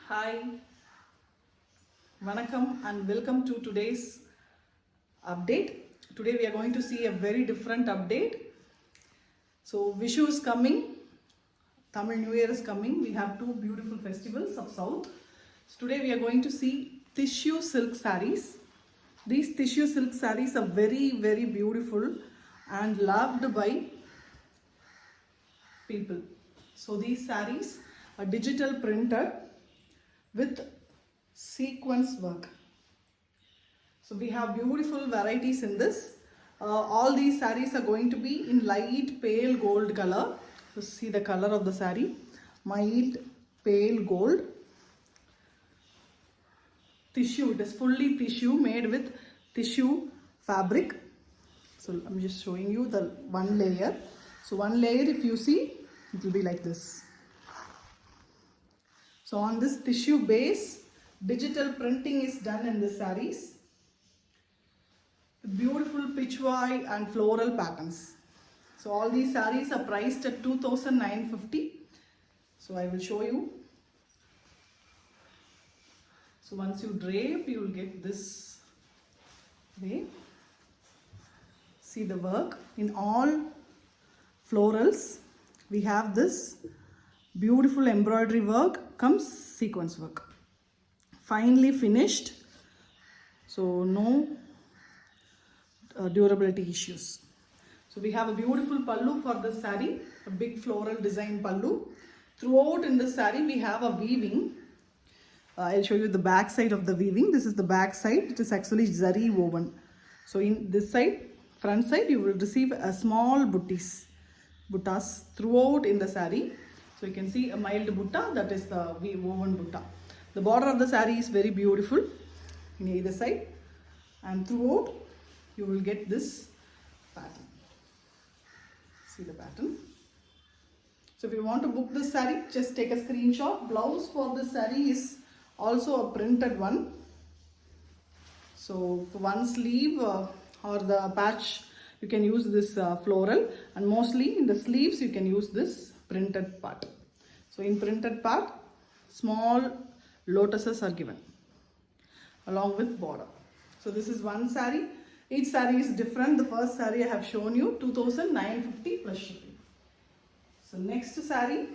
Hi, Vanakkam and welcome to today's update. Today we are going to see a very different update. So Vishu is coming, Tamil New Year is coming. We have two beautiful festivals of South. So today we are going to see tissue silk sarees. These tissue silk sarees are very beautiful and loved by people. So these sarees are digital printed with sequence work. So we have beautiful varieties in this. All these sarees are going to be in light pale gold color. So see the color of the saree, mild pale gold. Tissue, it is fully tissue made with tissue fabric. So I'm just showing you the one layer. So one layer, if you see, it will be like this. So on this tissue base, digital printing is done in the sarees. Beautiful pitchwai and floral patterns. So all these sarees are priced at 2,950. So I will show you. So once you drape, you will get this way. See the work in all florals. We have this beautiful embroidery work comes sequence work. Finely finished. So no durability issues. So we have a beautiful pallu for this saree, a big floral design pallu. Throughout in this saree we have a weaving. I'll show you the back side of the weaving. This is the back side. It is actually zari woven. So in this side, front side, you will receive a small buttas throughout in the saree. So you can see a mild butta, that is the woven butta. The border of the saree is very beautiful in either side, and throughout you will get this pattern. See the pattern. So if you want to book this saree, just take a screenshot. Blouse for this saree is also a printed one. So for one sleeve or the patch, you can use this floral, and mostly in the sleeves you can use this printed part. So in printed part, small lotuses are given along with border. So this is one saree. Each saree is different. The first saree I have shown you, 2,950 plus shipping. So next saree.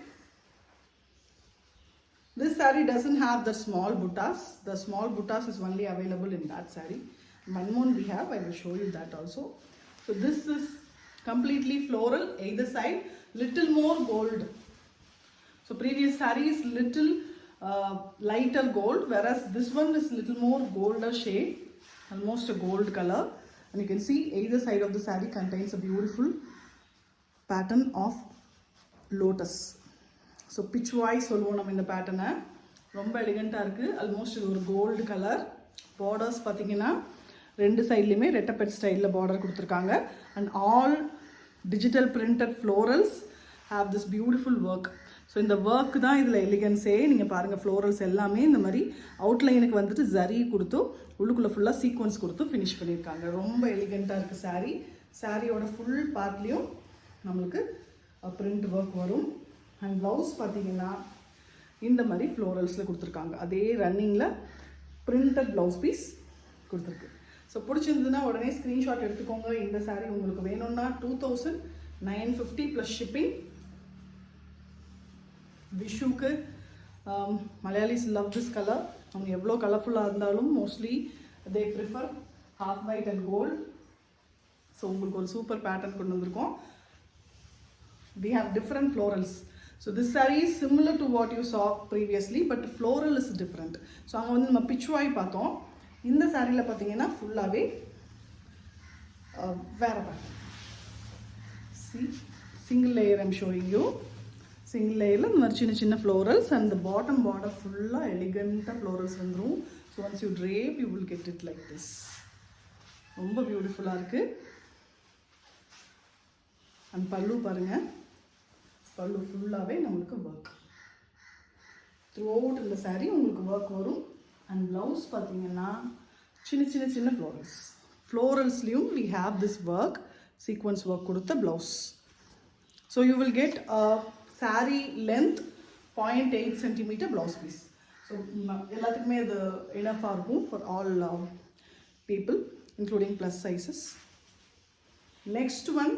This saree doesn't have the small buttas. The small buttas is only available in that saree. One more we have. I will show you that also. So this is completely floral either side. Little more gold. So previous saree is little lighter gold, whereas this one is little more golder shade, almost a gold color. And you can see either side of the saree contains a beautiful pattern of lotus. So pitchwai solvom in the pattern romba elegant-ஆ இருக்கு. Almost ஒரு gold color. Borders பாத்தீங்கன்னா ரெண்டு சைடுலயுமே ரெட்டப்பெட் ஸ்டைல்ல border கொடுத்திருக்காங்க, and all digital printed florals have this beautiful work. So இந்த work தான் இதுல எலிகன்ஸே. நீங்க பாருங்க florals எல்லாமே இந்த மாதிரி அவுட்லைனுக்கு வந்துட்டு ஜரி கொடுத்து உள்ளுக்குள்ள ஃபுல்லா சீக்வென்ஸ் கொடுத்து finish பண்ணிருக்காங்க. ரொம்ப எலிகண்டா இருக்கு saree. சாரியோட ஃபுல் பார்ட்லயும் நமக்கு print work வரும். And blouse பாத்தீங்கன்னா இந்த மாதிரி floralsல கொடுத்திருக்காங்க. அதே ரன்னிங்ல printed blouse piece கொடுத்திருக்கு. So பிடிச்சிருந்ததுன்னா உடனே ஸ்கிரீன்ஷாட் எடுத்துக்கோங்க. இந்த saree உங்களுக்கு வேணும்னா 2,950 plus shipping. விஷுக்கு Malayalis love this color. அவங்க எவ்வளோ கலர்ஃபுல்லாக இருந்தாலும் mostly they prefer half white and gold. So உங்களுக்கு ஒரு சூப்பர் பேட்டர்ன் கொண்டு வந்திருக்கோம். We have different florals. So this saree is similar to what you saw previously, but floral is different. So அங்கே வந்து நம்ம பிச்சுவாய் பார்த்தோம். இந்த சாரியில் பார்த்தீங்கன்னா ஃபுல்லாகவே வேறு pattern. See, single layer I'm showing you. Single layer இந்த மாதிரி சின்ன சின்ன florals, and the bottom border ஃபுல்லாக எலிகண்ட்டாக florals வந்துடும். So once you drape, you will get it like this. ரொம்ப பியூட்டிஃபுல்லாக இருக்குது. And பல்லு பாருங்கள், பல்லு ஃபுல்லாகவே நம்மளுக்கு ஒர்க் த்ரூ அவுட் இந்த saree உங்களுக்கு ஒர்க் வரும். அண்ட் ப்ளவுஸ் பார்த்தீங்கன்னா சின்ன சின்ன சின்ன ஃப்ளோரல்ஸ்லேயும் we have this work, sequence work கொடுத்த blouse. So you will get a saree length 0.8 centimeter blouse piece. So எல்லாத்துக்குமே இது இனஃபாக இருக்கும் for all people including plus sizes. Next one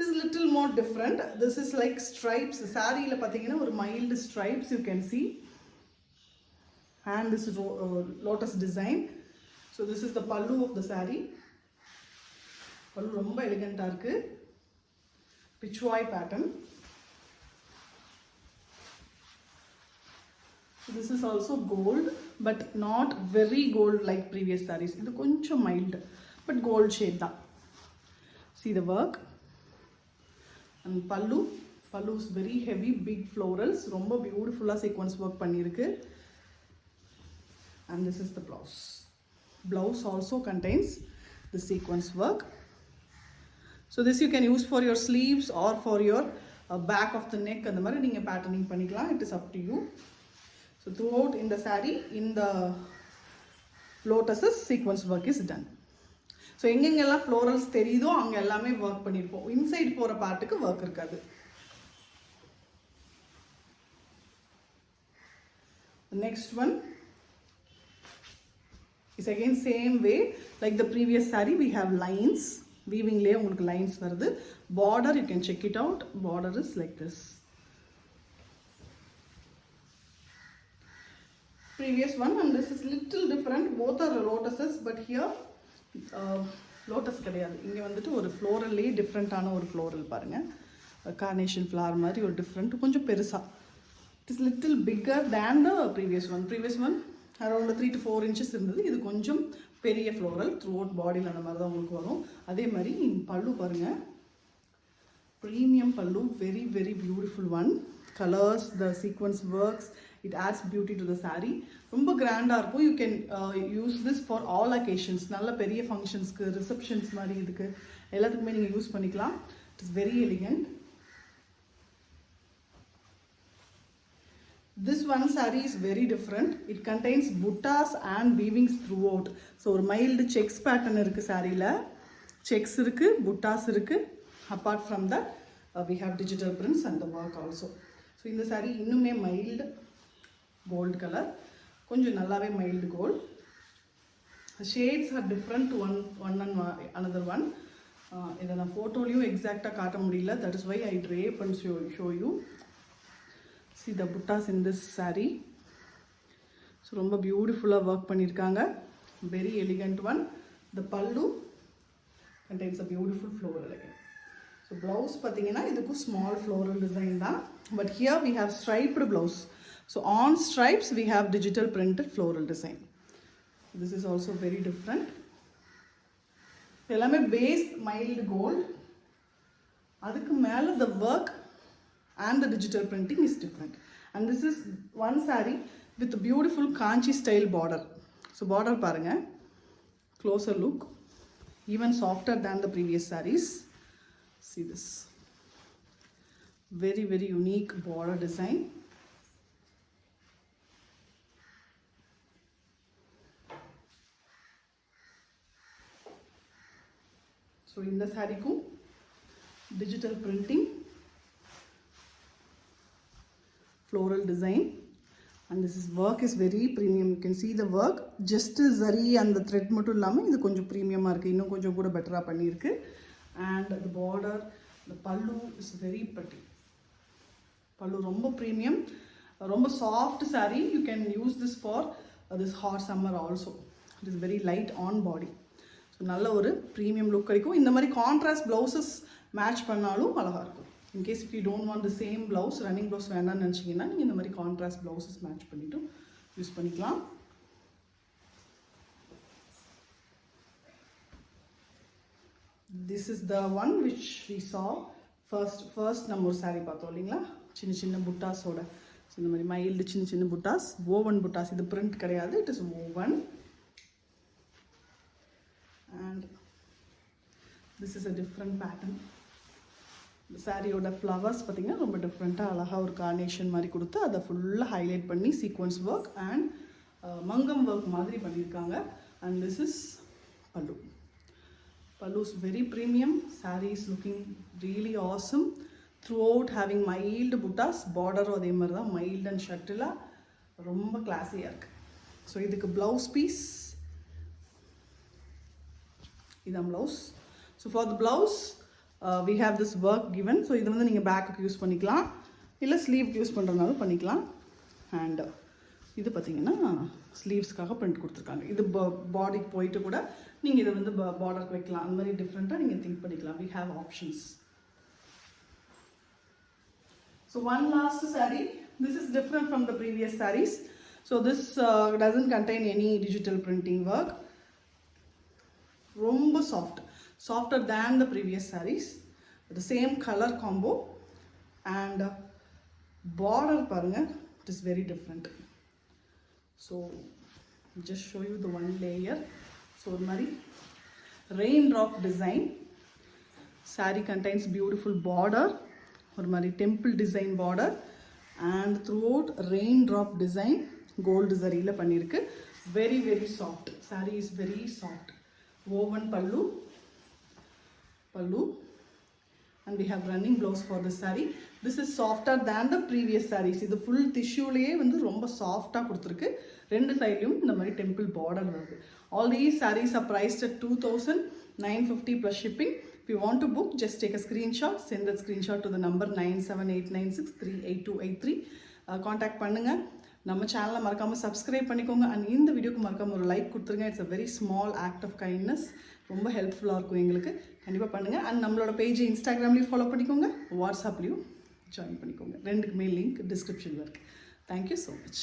is little more different. This is like stripes. Saree la pathina or mild stripes you can see, and this is lotus design. So this is the pallu of the saree. Pallu romba elegant ah irukku, pichwai pattern. So this is also gold, but not very gold like previous sarees. Idu koncham mild, but gold shade da. See the work. And pallu is very heavy, big florals, romba beautiful sequence work pannirukku. And this is the blouse. Blouse also contains the sequence work. So this you can use for your sleeves or for your back of the neck, and the mari neenga patterning panikalam. It is up to you. So throughout in the saree, in the lotuses, sequence work is done. So எங்கெங்கெல்லாம் florals தெரியுதோ அங்க எல்லாமே work பண்ணிருப்போம். Inside போற பார்ட்டுக்கு work இருக்காது. The next one is again same way like the previous saree. We have lines, weaving லயே உங்களுக்கு lines வருது. Border you can check it out. Border is like this. Previous one, and this is little different. Both are lotuses, but here lotus கிடையாது. இங்க வந்துட்டு ஒரு ஃப்ளோரல்லே டிஃப்ரெண்டான ஒரு floral பாருங்க. கார்னேஷன் ஃப்ளவர் மாதிரி ஒரு டிஃப்ரெண்ட், கொஞ்சம் பெருசா. It is little bigger than the previous one. Previous one around 3 to 4 inches இருந்தது. இது கொஞ்சம் பெரிய ஃப்ளோரல் throughout பாடியில் அந்த மாதிரி தான் உங்களுக்கு வரும். அதே மாதிரி பல்லு பாருங்க, premium pallu, very very beautiful one. Colors, the sequence works, it adds beauty to the saree. ரொம்ப கிராண்டா இருக்கும். You can use this for all occasions. நல்ல பெரிய ஃபங்க்ஷன்ஸ்க்கு, ரிசப்ஷன்ஸ் மாதிரி இதுக்கு எல்லாத்துக்குமே நீங்க யூஸ் பண்ணிக்கலாம். It is very elegant. This one saree is very different. It contains buttas and weavings throughout. So ஒரு mild checks pattern இருக்கு சாரியில. Checks இருக்கு, buttas இருக்கு. Apart from that, we have digital prints and the work also. So இந்த saree இன்னுமே mild gold color, கொஞ்சம் நல்லாவே mild gold. The shades are different to one and another one. இதை நான் ஃபோட்டோலையும் எக்ஸாக்டாக காட்ட முடியல. That is why I drape and show you. See the buttas in this saree. So ரொம்ப பியூட்டிஃபுல்லாக ஒர்க் பண்ணியிருக்காங்க. Very elegant one. The pallu contains a beautiful floral again. So blouse பார்த்தீங்கன்னா இதுக்கும் small floral design தான். But here we have striped blouse. So on stripes we have digital printed floral design. This is also very different. எல்லாமே base mild gold. அதுக்கு மேல the work and the digital printing is different. And this is one saree with a beautiful Kanchi style border. So border பாருங்க, closer look, even softer than the previous sarees. See this very very unique border design. So in the saree ku digital printing, floral design, and this is work is very premium. You can see the work, just zari and the thread மட்டும் இல்லாம இது கொஞ்சம் பிரீமியமா இருக்கு, இன்னும் கொஞ்சம் கூட பெட்டரா பண்ணிருக்கு. And the border, the pallu is very pretty. Pallu romba premium, romba soft saree. You can use this for this hot summer also. It is very light on body. So நல்ல ஒரு premium look கிடைக்கும். இந்த மாதிரி contrast blouses match பண்ணாலும் அழகா இருக்கும். In case if you don't want the same blouse, running blouse வேண்டாம்னு நினைச்சீங்கன்னா நீங்க இந்த மாதிரி contrast blouses match பண்ணிட்டு யூஸ் பண்ணிக்கலாம். This is the one which we saw first நம்ம ஒரு saree பார்த்தோம் இல்லைங்களா, சின்ன சின்ன புட்டாஸோட. இந்த மாதிரி மைல்டு சின்ன சின்ன புட்டாஸ், woven புட்டாஸ். இது print கிடையாது, it is woven. And this is a different pattern. The சாரியோட ஃப்ளவர்ஸ் பார்த்தீங்கன்னா ரொம்ப டிஃப்ரெண்ட்டாக அழகாக ஒரு கார்னேஷன் மாதிரி கொடுத்து அதை ஃபுல்லாக ஹைலைட் பண்ணி சீக்வன்ஸ் ஒர்க் அண்ட் மங்கம் ஒர்க் மாதிரி பண்ணியிருக்காங்க. அண்ட் திஸ் இஸ் பல்லு. Pallu is very premium. Saree is looking really awesome. Throughout having mild buttas, border அதே மாதிரி தான் mild and shatila. ரொம்ப கிளாஸியாக இருக்குது. ஸோ இதுக்கு ப்ளவுஸ் பீஸ், இதான் blouse. So for the blouse we have this work given. So இது வந்து நீங்கள் பேக்குக்கு யூஸ் பண்ணிக்கலாம், இல்லை ஸ்லீவ்க்கு யூஸ் பண்ணுறதுனாலும் பண்ணிக்கலாம். அண்ட் இது பார்த்தீங்கன்னா ஸ்லீவ்ஸ்க்காக பிரிண்ட் கொடுத்துருக்காங்க. இது பாடிக்கு போயிட்டு கூட நீங்கள் இதை வந்து பார்டருக்கு வைக்கலாம். அந்த மாதிரி டிஃப்ரெண்ட்டாக நீங்கள் திங்க் பண்ணிக்கலாம். we have options. So one last saree. This is different from the previous sarees. So this doesn't contain any digital printing work. Romba soft, softer than the previous sarees. The same color combo and border parunga, it is very different. So just show you the one layer. So mari raindrop design. Saree contains beautiful border, or mari temple design border, and throughout raindrop design gold zari la pannirukku. Very very soft. Saree is very soft. Woven pallu, and we have running blouse for the saree. This is softer than the previous sarees. இது full tissue லயே வந்து ரொம்ப சாஃப்டா கொடுத்திருக்கு. ரெண்டு சைடுலயும் இந்த மாதிரி temple border வருது. All these sarees are priced at 2,950 plus shipping. If you want to book, just take a screenshot, send that screenshot to the number 9789638283. Contact பண்ணுங்க. நம்ம சேனலை மறக்காமல் சப்ஸ்கிரைப் பண்ணிக்கோங்க. அண்ட் இந்த வீடியோக்கு மறக்காமல் ஒரு லைக் கொடுத்துருங்க. It's a very small act of kindness. ரொம்ப ஹெல்ப்ஃபுல்லாக இருக்கும் எங்களுக்கு. கண்டிப்பாக பண்ணுங்கள். அண்ட் நம்மளோட பேஜை இன்ஸ்டாகிராம்லேயும் ஃபாலோ பண்ணிக்கோங்க, வாட்ஸ்அப்லேயும் ஜாயின் பண்ணிக்கோங்க. ரெண்டுக்குமே லிங்க் டிஸ்கிரிப்ஷனில் இருக்குது. Thank you so much.